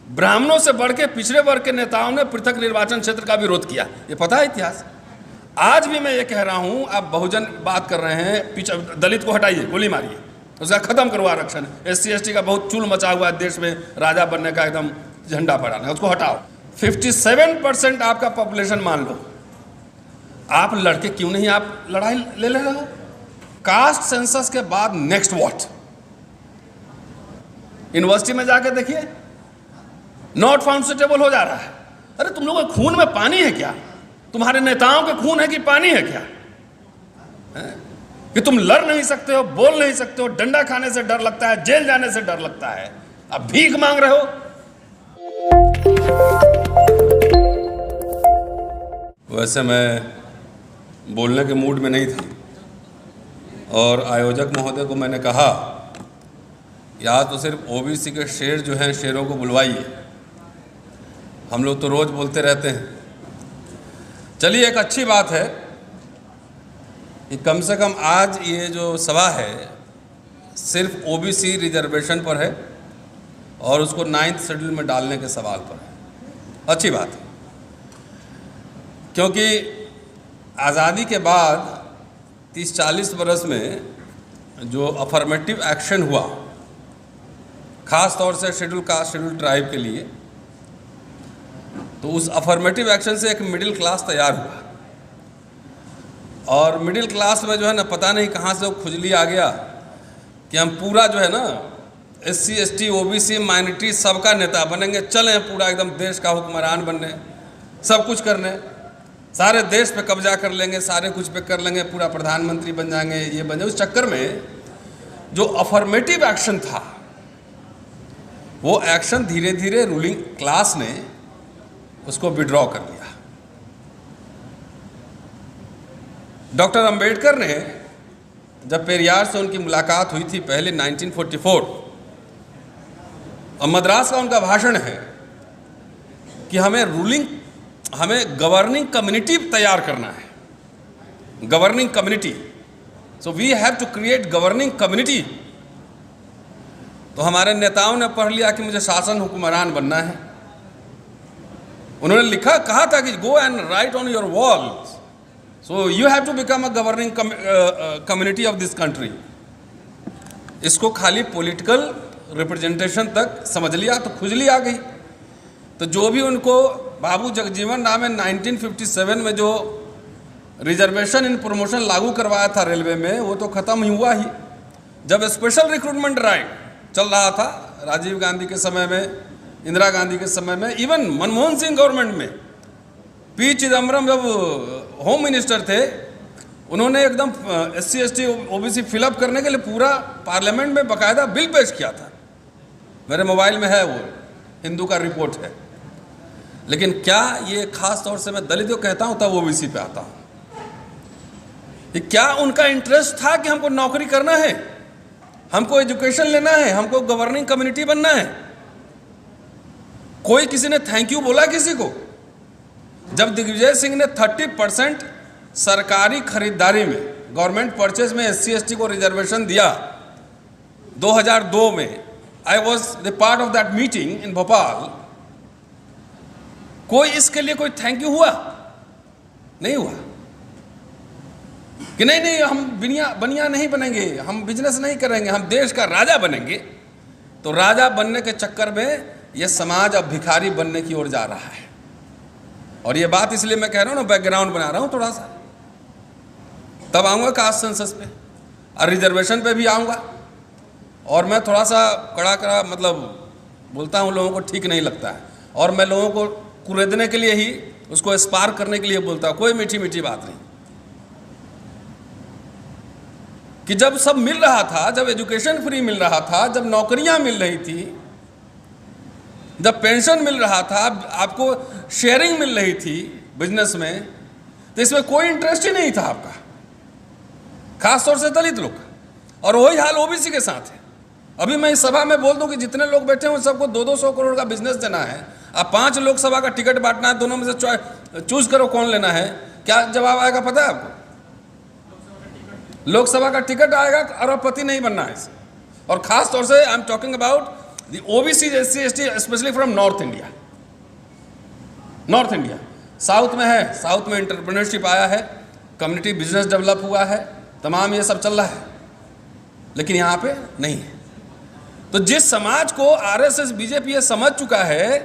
ब्राह्मणों से बढ़ के पिछड़े वर्ग के नेताओं ने पृथक निर्वाचन क्षेत्र का विरोध किया। ये पता है इतिहास। आज भी मैं ये कह रहा हूं, आप बहुजन बात कर रहे हैं, दलित को हटाइए, गोली मारिए, उसका खत्म करो आरक्षण। SC ST का बहुत चूल मचा हुआ है देश में, राजा बनने का एकदम झंडा फहराना है, उसको हटाओ। 57% आपका पॉपुलेशन मान लो, आप लड़के क्यों नहीं आप लड़ाई ले रहे हो? कास्ट सेंसस के बाद नेक्स्ट व्हाट? यूनिवर्सिटी में जाके देखिए, नॉट फाउंड सुटेबल हो जा रहा है। अरे तुम लोगों के खून में पानी है क्या? तुम्हारे नेताओं के खून है कि पानी है क्या? कि तुम लड़ नहीं सकते हो, बोल नहीं सकते हो, डंडा खाने से डर लगता है, जेल जाने से डर लगता है, अब भीख मांग रहे हो। वैसे मैं बोलने के मूड में नहीं था और आयोजक महोदय को मैंने कहा या तो सिर्फ OBC के शेर जो हैं शेरों को बुलवाइए, हम लोग तो रोज बोलते रहते हैं। चलिए, एक अच्छी बात है कि कम से कम आज ये जो सभा है सिर्फ OBC रिजर्वेशन पर है और उसको 9th शेड्यूल में डालने के सवाल पर है। अच्छी बात है, क्योंकि आज़ादी के बाद 30-40 बरस में जो अफर्मेटिव एक्शन हुआ, ख़ास तौर से शेड्यूल कास्ट शेड्यूल ट्राइब के लिए, तो उस अफर्मेटिव एक्शन से एक मिडिल क्लास तैयार हुआ और मिडिल क्लास में जो है ना, पता नहीं कहाँ से वो खुजली आ गया कि हम पूरा जो है ना SC ST OBC माइनॉरिटी सबका नेता बनेंगे, चले पूरा एकदम देश का हुक्मरान बनने, सब कुछ करने, सारे देश पे कब्जा कर लेंगे, सारे कुछ पे कर लेंगे, पूरा प्रधानमंत्री बन जाएंगे, ये बन जाए। उस चक्कर में जो अफर्मेटिव एक्शन था वो एक्शन धीरे धीरे रूलिंग क्लास ने उसको विड्रॉ कर लिया। डॉक्टर अंबेडकर ने जब पेरियार से उनकी मुलाकात हुई थी पहले 1944, और मद्रास का उनका भाषण है कि हमें गवर्निंग कम्युनिटी तैयार करना है, governing community, so we have to create governing community. तो हमारे नेताओं ने पढ़ लिया कि मुझे शासन हुक्मरान बनना है। उन्होंने कहा था कि go and write on your wall, so you have to become a governing community of this country. इसको खाली पॉलिटिकल रिप्रेजेंटेशन तक समझ लिया तो खुजली आ गई। तो जो भी उनको बाबू जगजीवन राम ने 1957 में जो रिजर्वेशन इन प्रमोशन लागू करवाया था रेलवे में, वो तो ख़त्म ही हुआ ही। जब स्पेशल रिक्रूटमेंट ड्राइव चल रहा था राजीव गांधी के समय में, इंदिरा गांधी के समय में, इवन मनमोहन सिंह गवर्नमेंट में P चिदम्बरम जब होम मिनिस्टर थे, उन्होंने एकदम SC ST OBC फिलअप करने के लिए पूरा पार्लियामेंट में बाकायदा बिल पेश किया था। मेरे मोबाइल में है, वो हिंदू का रिपोर्ट है। लेकिन क्या ये खास तौर से मैं दलितों को कहता हूं तब OBC पे आता हूं कि क्या उनका इंटरेस्ट था कि हमको नौकरी करना है, हमको एजुकेशन लेना है, हमको गवर्निंग कम्युनिटी बनना है? कोई किसी ने थैंक यू बोला किसी को? जब दिग्विजय सिंह ने 30% सरकारी खरीदारी में, गवर्नमेंट परचेज में SC ST को रिजर्वेशन दिया 2002 में, I was the part of that meeting in Bhopal, कोई इसके लिए कोई थैंक यू हुआ? नहीं हुआ कि नहीं हम बनिया नहीं बनेंगे, हम बिजनेस नहीं करेंगे, हम देश का राजा बनेंगे। तो राजा बनने के चक्कर में यह समाज अब भिखारी बनने की ओर जा रहा है। और ये बात इसलिए मैं कह रहा हूं ना, बैकग्राउंड बना रहा हूं थोड़ा सा, तब आऊंगा कास्ट सेंसस पे और रिजर्वेशन पे भी आऊंगा। और मैं थोड़ा सा कड़ा मतलब बोलता हूं, लोगों को ठीक नहीं लगता है, और मैं लोगों को कुरेदने के लिए ही, उसको स्पार्क करने के लिए बोलता हूं, कोई मीठी मीठी बात नहीं। कि जब सब मिल रहा था, जब एजुकेशन फ्री मिल रहा था, जब नौकरियां मिल रही थी, जब पेंशन मिल रहा था, आपको शेयरिंग मिल रही थी बिजनेस में, तो इसमें कोई इंटरेस्ट ही नहीं था आपका, खासतौर से दलित लोग का। और वही हाल OBC के साथ है। अभी मैं इस सभा में बोल दूं कि जितने लोग बैठे हैं सबको 200-200 करोड़ का बिजनेस देना है, अब 5 लोकसभा का टिकट बांटना है, दोनों में से चूज करो कौन लेना है। क्या जवाब आएगा पता है आपको? लोकसभा का टिकट आएगा, अरबपति नहीं बनना है। और खास तौर से I am talking about the OBC SC ST specially from north India. North India, south में है, साउथ में एंटरप्रेन्योरशिप आया है, कम्युनिटी बिजनेस डेवलप हुआ है, तमाम ये सब चल रहा है, लेकिन यहाँ पे नहीं है। तो जिस समाज को RSS BJP ये समझ चुका है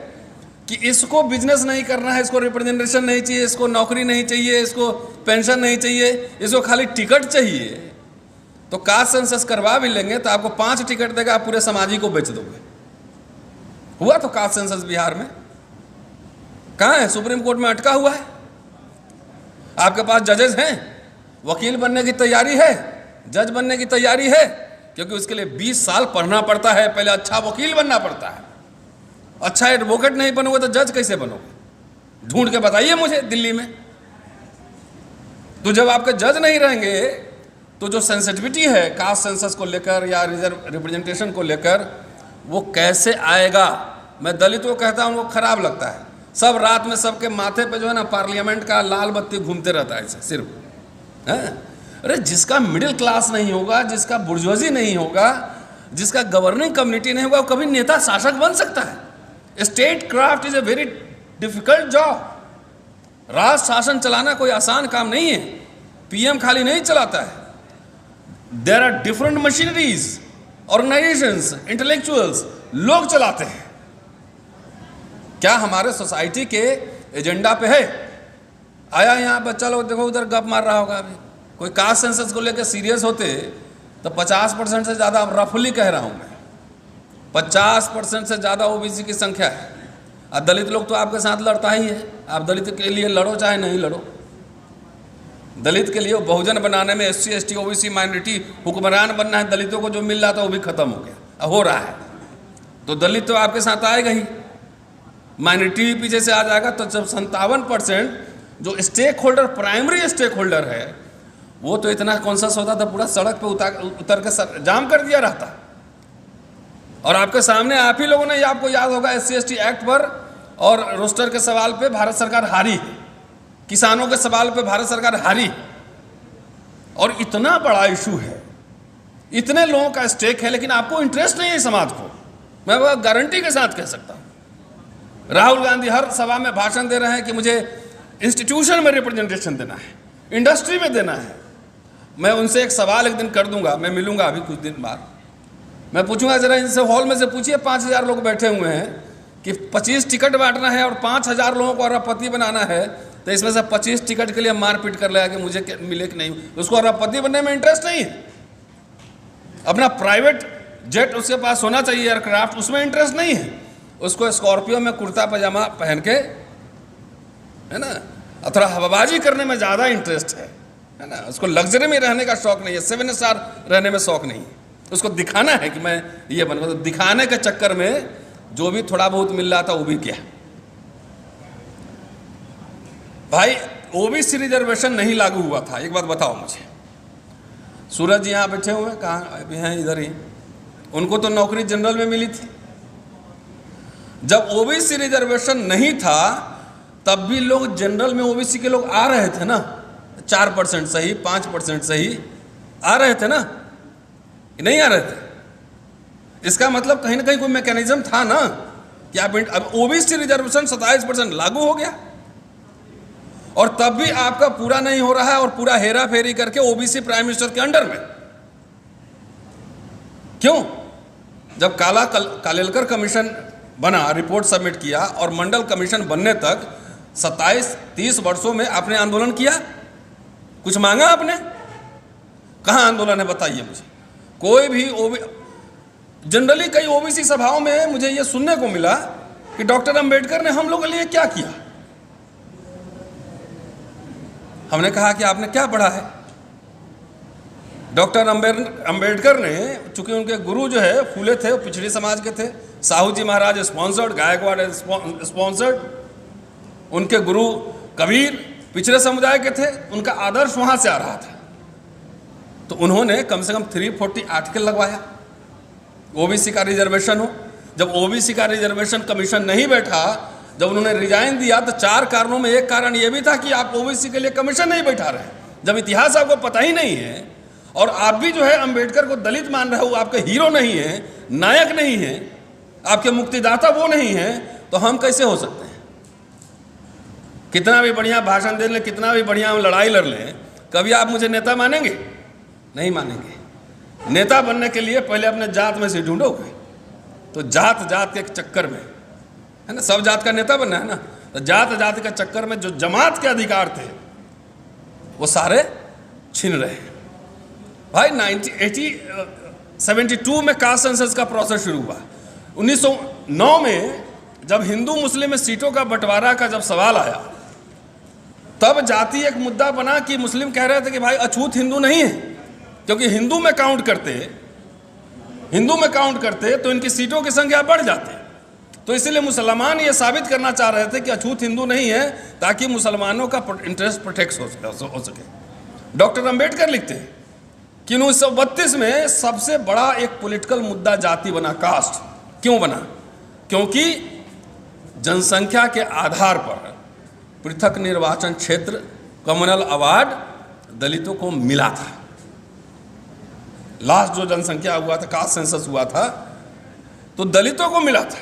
कि इसको बिजनेस नहीं करना है, इसको रिप्रेजेंटेशन नहीं चाहिए, इसको नौकरी नहीं चाहिए, इसको पेंशन नहीं चाहिए, इसको खाली टिकट चाहिए, तो कास्ट सेंसस करवा भी लेंगे तो आपको 5 टिकट देगा, आप पूरे समाज ही को बेच दोगे। हुआ तो कास्ट सेंसस बिहार में, कहाँ है? सुप्रीम कोर्ट में अटका हुआ है। आपके पास जजेस हैं, वकील बनने की तैयारी है, जज बनने की तैयारी है, क्योंकि उसके लिए 20 साल पढ़ना पड़ता है, पहले अच्छा वकील बनना पड़ता है। अच्छा एडवोकेट नहीं बनोगे तो जज कैसे बनोगे? ढूंढ के बताइए मुझे दिल्ली में। तो जब आपके जज नहीं रहेंगे तो जो सेंसिटिविटी है कास्ट सेंसस को लेकर या रिजर्व रिप्रेजेंटेशन को लेकर, वो कैसे आएगा? मैं दलितों को कहता हूँ, वो खराब लगता है। सब रात में सबके माथे पे जो है ना पार्लियामेंट का लाल बत्ती घूमते रहता है सिर्फ है। अरे जिसका मिडिल क्लास नहीं होगा, जिसका बुर्जुआजी नहीं होगा, जिसका गवर्निंग कम्युनिटी नहीं होगा, वो कभी नेता शासक बन सकता है? State craft is a very difficult job. राष्ट्र शासन चलाना कोई आसान काम नहीं है। PM खाली नहीं चलाता है। There are different machineries, organisations, intellectuals, लोग चलाते हैं। क्या हमारे सोसाइटी के एजेंडा पे है? आया यहाँ बच्चा लोग देखो उधर गप मार रहा होगा। अभी कोई कास्ट सेंसस को लेकर सीरियस होते तो 50% से ज़्यादा, रफली कह रहा हूँ मैं, 50% से ज़्यादा OBC की संख्या है। अब दलित लोग तो आपके साथ लड़ता ही है। आप दलित के लिए लड़ो चाहे नहीं लड़ो, दलित के लिए बहुजन बनाने में SC ST OBC माइनॉरिटी हुक्मरान बनना है। दलितों को जो मिल रहा था वो भी खत्म हो गया, हो रहा है। तो दलित तो आपके साथ आएगा ही, माइनॉरिटी भी पीछे से आ जाएगा। तो जब 57% जो stakeholder, primary stakeholder है, वो तो इतना कॉन्शियस होता था पूरा सड़क पे उतर के जाम कर दिया रहता। और आपके सामने आप ही लोगों ने, आपको याद होगा, SC ST एक्ट पर और रोस्टर के सवाल पे भारत सरकार हारी, किसानों के सवाल पे भारत सरकार हारी। और इतना बड़ा इशू है, इतने लोगों का स्टेक है, लेकिन आपको इंटरेस्ट नहीं है समाज को। मैं वह गारंटी के साथ कह सकता हूँ। राहुल गांधी हर सभा में भाषण दे रहे हैं कि मुझे इंस्टीट्यूशन में रिप्रेजेंटेशन देना है, इंडस्ट्री में देना है। मैं उनसे एक सवाल एक दिन कर दूंगा, मैं मिलूंगा अभी कुछ दिन बाद, मैं पूछूंगा जरा इनसे, हॉल में से पूछिए, 5000 लोग बैठे हुए हैं कि 25 टिकट बांटना है और 5000 लोगों को अरबपति बनाना है, तो इसमें से 25 टिकट के लिए मारपीट कर लेगा कि मुझे मिले कि नहीं। उसको अरबपति बनने में इंटरेस्ट नहीं है। अपना प्राइवेट जेट उसके पास होना चाहिए, एयरक्राफ्ट, उसमें इंटरेस्ट नहीं है। उसको स्कॉर्पियो में कुर्ता पजामा पहन के, है ना, थोड़ा हवाबाजी करने में ज़्यादा इंटरेस्ट है ना। उसको लग्जरी में रहने का शौक नहीं है, 7 स्टार रहने में शौक नहीं है। उसको दिखाना है कि मैं ये बनूंगा। तो दिखाने के चक्कर में जो भी थोड़ा बहुत मिल रहा था वो भी क्या भाई, OBC रिजर्वेशन नहीं लागू हुआ था। एक बात बताओ मुझे, सूरज जी यहाँ बैठे हुए, कहाँ अभी हैं? इधर ही। उनको तो नौकरी जनरल में मिली थी। जब OBC रिजर्वेशन नहीं था तब भी लोग जनरल में, OBC के लोग आ रहे थे ना, 4% सही, 5% सही आ रहे थे ना, नहीं आ रहे थे। इसका मतलब कहीं ना कहीं कोई मैकेनिज्म था ना कि आप, अब OBC रिजर्वेशन 27% लागू हो गया और तब भी आपका पूरा नहीं हो रहा है, और पूरा हेरा फेरी करके OBC प्राइम मिनिस्टर के अंडर में। क्यों? जब कालेलकर कमीशन बना, रिपोर्ट सबमिट किया, और मंडल कमीशन बनने तक 27-30 वर्षों में आपने आंदोलन किया? कुछ मांगा आपने? कहाँ आंदोलन है बताइए मुझे। कोई भी जनरली कई OBC सभाओं में मुझे ये सुनने को मिला कि डॉक्टर अंबेडकर ने हम लोगों के लिए क्या किया। हमने कहा कि आपने क्या पढ़ा है? डॉक्टर अंबेडकर ने, चूंकि उनके गुरु जो है फूले थे, वो पिछड़े समाज के थे, साहू जी महाराज स्पॉन्सर्ड, गायकवाड़ स्पॉन्सर्ड, उनके गुरु कबीर पिछड़े समुदाय के थे, उनका आदर्श वहां से आ रहा था। तो उन्होंने कम से कम 340 आर्टिकल लगवाया, OBC का रिजर्वेशन हो। जब OBC का रिजर्वेशन कमीशन नहीं बैठा, जब उन्होंने रिजाइन दिया, तो 4 कारणों में एक कारण यह भी था कि आप OBC के लिए कमीशन नहीं बैठा रहे। जब इतिहास आपको पता ही नहीं है और आप भी जो है अंबेडकर को दलित मान रहे हो, आपके हीरो नहीं है, नायक नहीं है, आपके मुक्तिदाता वो नहीं है तो हम कैसे हो सकते हैं? कितना भी बढ़िया भाषण दे लें, कितना भी बढ़िया हम लड़ाई लड़ लें, कभी आप मुझे नेता मानेंगे? नहीं मानेंगे। नेता बनने के लिए पहले अपने जात में से ढूंढोगे, तो जात जात के चक्कर में, है ना, सब जात का नेता बनना है ना, तो जात जात के चक्कर में जो जमात के अधिकार थे वो सारे छीन रहे हैं। भाई 1972 में कास्ट सेंसस का प्रोसेस शुरू हुआ। 1909 में जब हिंदू मुस्लिम में सीटों का बंटवारा का जब सवाल आया, तब जाति एक मुद्दा बना कि मुस्लिम कह रहे थे कि भाई अछूत हिंदू नहीं है, क्योंकि हिंदू में काउंट करते तो इनकी सीटों की संख्या बढ़ जाती। तो इसलिए मुसलमान ये साबित करना चाह रहे थे कि अछूत हिंदू नहीं है, ताकि मुसलमानों का इंटरेस्ट प्रोटेक्ट हो सके। डॉक्टर अंबेडकर लिखते हैं कि 1932 में सबसे बड़ा एक पॉलिटिकल मुद्दा जाति बना, कास्ट। क्यों बना? क्योंकि जनसंख्या के आधार पर पृथक निर्वाचन क्षेत्र, कम्युनल अवार्ड दलितों को मिला था। लास्ट जो जनसंख्या हुआ था, कास्ट सेंसस हुआ था, तो दलितों को मिला था।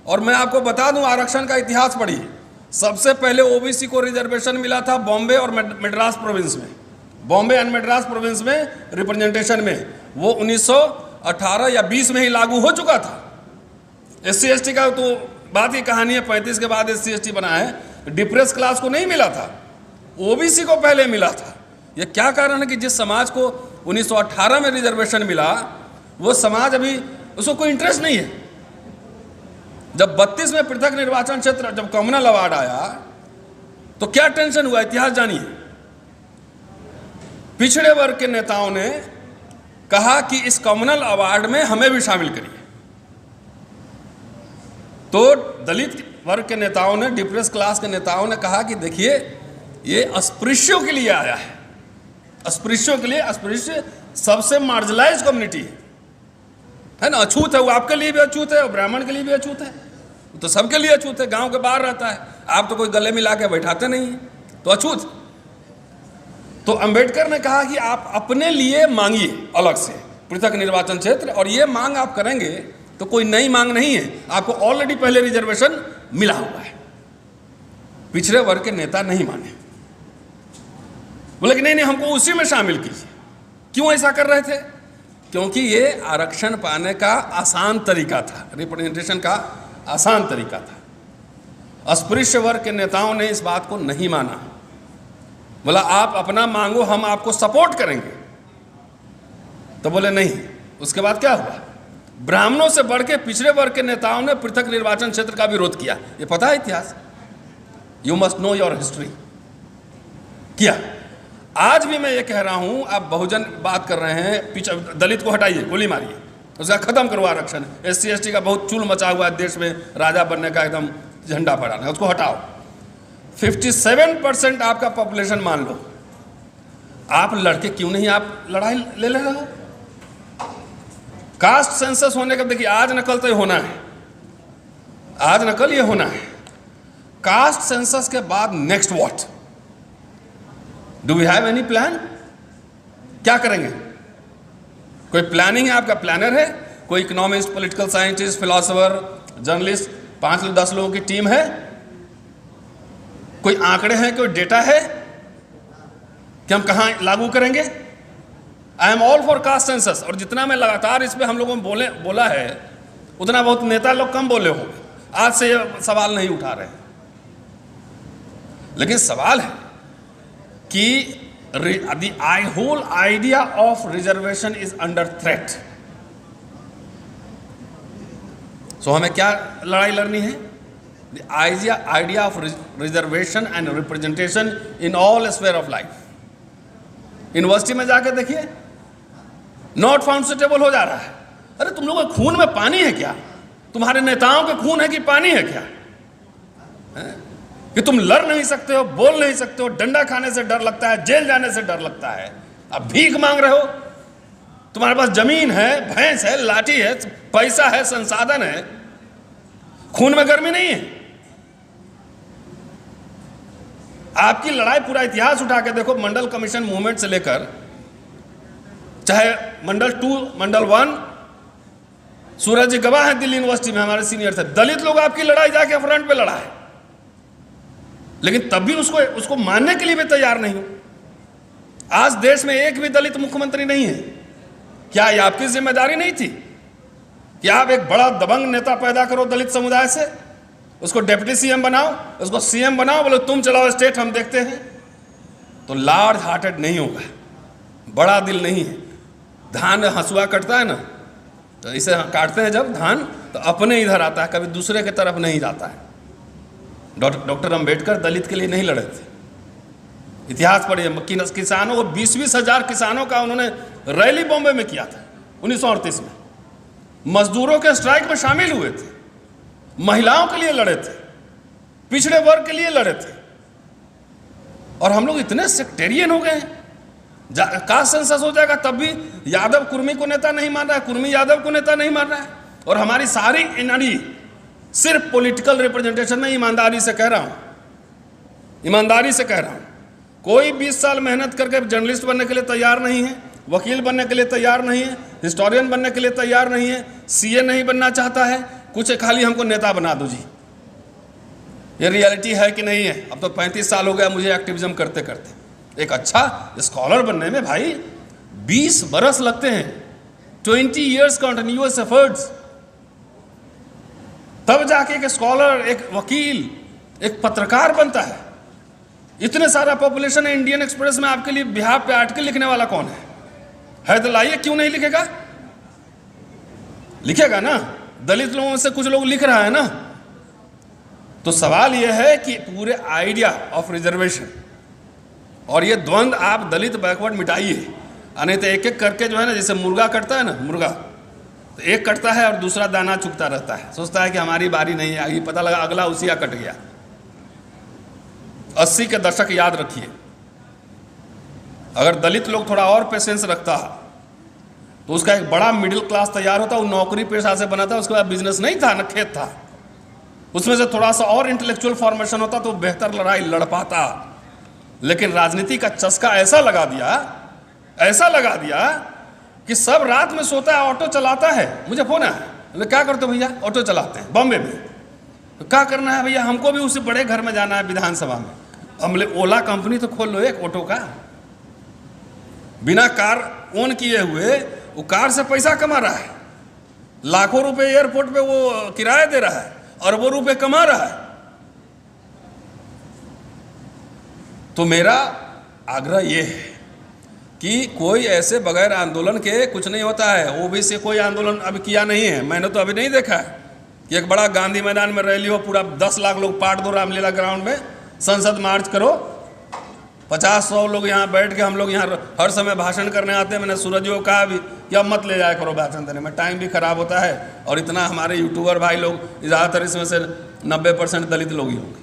और मैं आपको बता दूं, आरक्षण का इतिहास पढ़िए। सबसे पहले ओबीसी को रिजर्वेशन मिला था बॉम्बे और मद्रास प्रोविंस में, बॉम्बे एंड मद्रास प्रोविंस में रिप्रेजेंटेशन में। वो 1918 या 20 में ही लागू हो चुका था। SC ST का तो बात ही कहानी है, 35 के बाद SC ST बना है। डिप्रेस क्लास को नहीं मिला था, ओबीसी को पहले मिला था। ये क्या कारण है कि जिस समाज को 1918 में रिजर्वेशन मिला, वो समाज अभी उसको कोई इंटरेस्ट नहीं है। जब 32 में पृथक निर्वाचन क्षेत्र, जब कम्युनल अवार्ड आया, तो क्या टेंशन हुआ, इतिहास जानिए। पिछड़े वर्ग के नेताओं ने कहा कि इस कम्युनल अवार्ड में हमें भी शामिल करिए। तो दलित वर्ग के नेताओं ने, डिप्रेस क्लास के नेताओं ने कहा कि देखिए, ये अस्पृश्यों के लिए आया है, अस्पृश्यों के लिए। अस्पृश्य सबसे मार्जिनलाइज कम्युनिटी है ना, अछूत है। वो आपके लिए भी अछूत है और ब्राह्मण के लिए भी अछूत है, तो सबके लिए अछूत है। गांव के बाहर रहता है, आप तो कोई गले मिला के बैठाते नहीं है, तो अछूत। तो अंबेडकर ने कहा कि आप अपने लिए मांगिए अलग से पृथक निर्वाचन क्षेत्र, और ये मांग आप करेंगे तो कोई नई मांग नहीं है, आपको ऑलरेडी पहले रिजर्वेशन मिला हुआ है। पिछड़े वर्ग के नेता नहीं माने, बोले कि नहीं, हमको उसी में शामिल कीजिए। क्यों ऐसा कर रहे थे? क्योंकि ये आरक्षण पाने का आसान तरीका था, रिप्रेजेंटेशन का आसान तरीका था। अस्पृश्य वर्ग के नेताओं ने इस बात को नहीं माना, बोला आप अपना मांगो, हम आपको सपोर्ट करेंगे। तो बोले नहीं। उसके बाद क्या हुआ? ब्राह्मणों से बढ़ के पिछड़े वर्ग के नेताओं ने पृथक निर्वाचन क्षेत्र का विरोध किया। ये पता है इतिहास, you must know your history. किया। आज भी मैं ये कह रहा हूं, आप बहुजन बात कर रहे हैं, दलित को हटाइए, गोली मारिए, उसका खत्म करो आरक्षण। SC ST का बहुत चूल मचा हुआ है देश में, राजा बनने का एकदम झंडा फहराना, उसको हटाओ। 57% आपका पॉपुलेशन मान लो, आप लड़के क्यों नहीं आप लड़ाई ले रहे हो? कास्ट सेंसस होने का, देखिए आज नकल तो ये होना है, आज नकल ये होना है। कास्ट सेंसस के बाद next what? Do we have any plan? क्या करेंगे? कोई प्लानिंग है? आपका प्लानर है? कोई economist, political scientist, philosopher, journalist, 5-10 लोगों की टीम है? कोई आंकड़े हैं, कोई डेटा है कि हम कहां लागू करेंगे? I am all for caste census. और जितना मैं लगातार इस पर हम लोगों ने बोला है, उतना बहुत नेता लोग कम बोले होंगे। आज से ये सवाल नहीं उठा रहे, लेकिन सवाल है कि the whole idea of reservation is under threat. So हमें क्या लड़ाई लड़नी है? The idea of reservation and representation in all sphere of life. University में जाके देखिए, नॉट फाउंड सुटेबल हो जा रहा है। अरे तुम लोगों के खून में पानी है क्या? तुम्हारे नेताओं के खून है कि पानी है क्या? कि तुम लड़ नहीं सकते हो, बोल नहीं सकते हो, डंडा खाने से डर लगता है, जेल जाने से डर लगता है, अब भीख मांग रहे हो। तुम्हारे पास जमीन है, भैंस है, लाठी है, पैसा है, संसाधन है, खून में गर्मी नहीं है। आपकी लड़ाई पूरा इतिहास उठा के देखो, मंडल कमीशन मूवमेंट से लेकर चाहे मंडल 2, मंडल 1, सूरज जी गवाह हैं, दिल्ली यूनिवर्सिटी में हमारे सीनियर थे। दलित लोग आपकी लड़ाई जाके फ्रंट पे लड़ा है, लेकिन तब भी उसको मानने के लिए भी तैयार नहीं हो। आज देश में एक भी दलित मुख्यमंत्री नहीं है। क्या ये आपकी जिम्मेदारी नहीं थी कि आप एक बड़ा दबंग नेता पैदा करो दलित समुदाय से, उसको डिप्टी सीएम बनाओ, उसको सीएम बनाओ, बोलो तुम चलाओ स्टेट, हम देखते हैं? तो लार्ज हार्टेड नहीं होगा, बड़ा दिल नहीं है। धान हंसुआ कटता है ना, तो इसे काटते हैं जब धान, तो अपने इधर आता है, कभी दूसरे की तरफ नहीं जाता है। डॉक्टर अंबेडकर दलित के लिए नहीं लड़े थे। इतिहास पढ़िए, किसानों को 20-20 हजार किसानों का उन्होंने रैली बॉम्बे में किया था 1938 में। मजदूरों के स्ट्राइक में शामिल हुए थे, महिलाओं के लिए लड़े थे, पिछड़े वर्ग के लिए लड़े थे। और हम लोग इतने सेक्टेरियन हो गए हैं, कास्ट सेंसस हो जाएगा तब भी यादव कुर्मी को नेता नहीं मान रहा है, कुर्मी यादव को नेता नहीं मान रहा है। और हमारी सारी एनर्जी सिर्फ पॉलिटिकल रिप्रेजेंटेशन में। ईमानदारी से कह रहा हूं, ईमानदारी से कह रहा हूं, कोई 20 साल मेहनत करके जर्नलिस्ट बनने के लिए तैयार नहीं है, वकील बनने के लिए तैयार नहीं है, हिस्टोरियन बनने के लिए तैयार नहीं है, सीए नहीं बनना चाहता है, कुछ खाली हमको नेता बना दो जी। ये रियलिटी है कि नहीं है? अब तो 35 साल हो गया मुझे एक्टिविज्म करते करते। एक अच्छा स्कॉलर बनने में भाई 20 बरस लगते हैं, 20 years कंटिन्यूअस एफर्ट्स, तब जाके एक स्कॉलर, एक वकील, एक पत्रकार बनता है। इतने सारा पॉपुलेशन है इंडियन एक्सप्रेस में, आपके लिए बिहार पे आर्टिकल लिखने वाला कौन है तो लाइए, क्यों नहीं लिखेगा? लिखेगा ना। दलित लोगों में से कुछ लोग लिख रहा है ना। तो सवाल यह है कि पूरे आइडिया ऑफ रिजर्वेशन और ये द्वंद्व आप दलित बैकवर्ड मिटाइए, नहीं तो एक एक करके जो है ना, जैसे मुर्गा कटता है ना, मुर्गा तो एक कटता है और दूसरा दाना चुगता रहता है, सोचता है कि हमारी बारी नहीं आई, पता लगा अगला उसी का कट गया। 80 के दशक याद रखिए, अगर दलित लोग थोड़ा और पेशेंस रखता तो उसका एक बड़ा मिडिल क्लास तैयार होता। वो नौकरी पेशा से बना था, उसके बाद बिजनेस नहीं था, न खेत था, उसमें से थोड़ा सा और इंटेलेक्चुअल फॉर्मेशन होता तो बेहतर लड़ाई लड़ पाता। लेकिन राजनीति का चस्का ऐसा लगा दिया कि सब रात में सोता है, ऑटो चलाता है। मुझे फोन है, क्या करते हो भैया? ऑटो चलाते हैं बॉम्बे में। तो क्या करना है भैया? हमको भी उसी बड़े घर में जाना है, विधानसभा में। हमले ओला कंपनी तो खोल लो एक ऑटो का, बिना कार ओन किए हुए वो कार से पैसा कमा रहा है, लाखों रुपए एयरपोर्ट पे वो किराया दे रहा है, अरबों रुपए कमा रहा है। तो मेरा आग्रह ये है कि कोई ऐसे बगैर आंदोलन के कुछ नहीं होता है। ओबीसी कोई आंदोलन अभी किया नहीं है, मैंने तो अभी नहीं देखा है कि एक बड़ा गांधी मैदान में रैली हो, पूरा 10 लाख लोग पाट दो रामलीला ग्राउंड में, संसद मार्च करो, 50-100 लोग यहाँ बैठ के, हम लोग यहाँ हर समय भाषण करने आते हैं। मैंने सूरज जी को कहा भी कि अब मत ले जाया करो भाषण देने में, टाइम भी खराब होता है। और इतना हमारे यूट्यूबर भाई लोग, ज़्यादातर इसमें से 90% दलित लोग ही होंगे।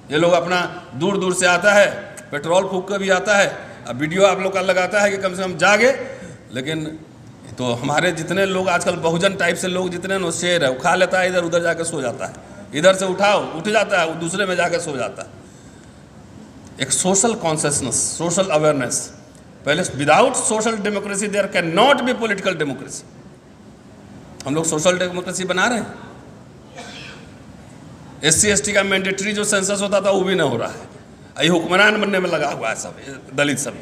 ये लोग अपना दूर दूर से आता है, पेट्रोल फूक कर भी आता है, अब वीडियो आप लोग का लगाता है कि कम से कम जागे। लेकिन तो हमारे जितने लोग आजकल बहुजन टाइप से लोग जितने ना, शेर है, वो खा लेता है, इधर उधर जाकर सो जाता है, इधर से उठाओ उठ जाता है, वो दूसरे में जाकर सो जाता है। एक सोशल कॉन्शियसनेस, सोशल अवेयरनेस पहले। Without social democracy there can not be political democracy. हम लोग सोशल डेमोक्रेसी बना रहे हैं। SC/ST का मैंडेटरी जो सेंसस होता था वो भी नहीं हो रहा है, ये हुक्मरान बनने में लगा हुआ है सब, दलित सब,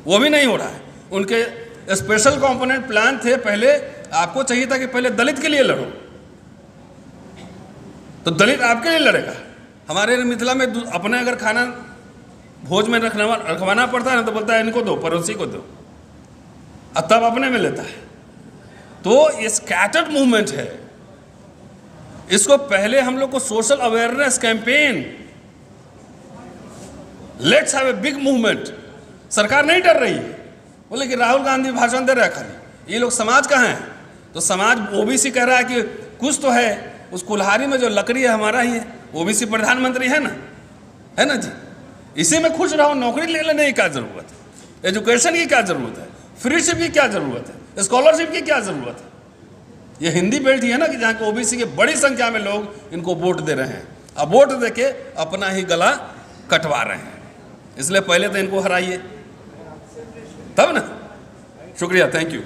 वो भी नहीं हो रहा है। उनके स्पेशल कंपोनेंट प्लान थे। पहले आपको चाहिए था कि पहले दलित के लिए लड़ो, तो दलित आपके लिए लड़ेगा। हमारे मिथिला में अपने अगर खाना भोज में रखवाना पड़ता है ना, तो बोलता है इनको दो, पड़ोसी को दो, अब तब अपने में लेता है। तो ये स्कैटर्ड मूवमेंट है। इसको पहले हम लोग को social awareness campaign, let's have a big movement. सरकार नहीं डर रही है, बोले कि राहुल गांधी भाषण दे रहा है खाली, ये लोग समाज कहाँ हैं? तो समाज ओबीसी कह रहा है कि कुछ तो है, उस कुल्हाड़ी में जो लकड़ी है हमारा ही है, ओबीसी प्रधानमंत्री है ना जी। इसी में खुश रहो, नौकरी ले लेने की क्या जरूरत है, एजुकेशन की क्या जरूरत है, फ्रीशिप की क्या जरूरत है, स्कॉलरशिप की क्या जरूरत है। ये हिंदी बेल्ट ही है ना कि जहाँ के ओबीसी के बड़ी संख्या में लोग इनको वोट दे रहे हैं, अब वोट देके अपना ही गला कटवा रहे हैं। इसलिए पहले तो इनको हराइए तब ना। शुक्रिया, थैंक यू।